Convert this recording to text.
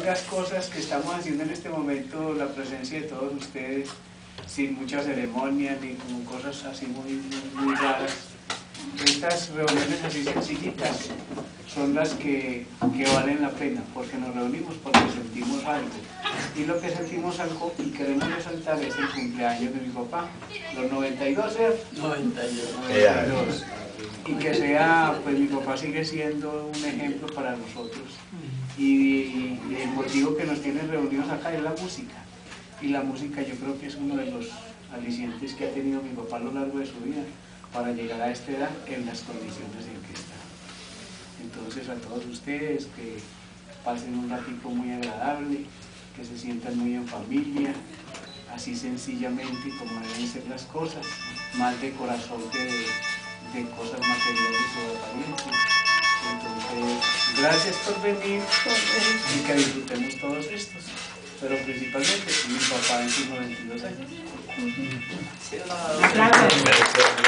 Las cosas que estamos haciendo en este momento, la presencia de todos ustedes, sin mucha ceremonia ni como cosas así muy raras. Estas reuniones así sencillitas son las que valen la pena, porque nos reunimos porque sentimos algo. Y lo que sentimos algo y queremos resaltar es el cumpleaños de mi papá, los 92, ¿eh? 92. Y que sea, pues mi papá sigue siendo un ejemplo para nosotros. Y el motivo que nos tiene reunidos acá es la música. Y la música yo creo que es uno de los alicientes que ha tenido mi papá a lo largo de su vida para llegar a esta edad en las condiciones en que está. Entonces a todos ustedes que pasen un ratito muy agradable, que se sientan muy en familia, así sencillamente como deben ser las cosas, más de corazón que de cosas materiales o apariencias. Entonces, gracias por venir y que disfrutemos todos estos, pero principalmente mi papá en sus 92 años. Gracias.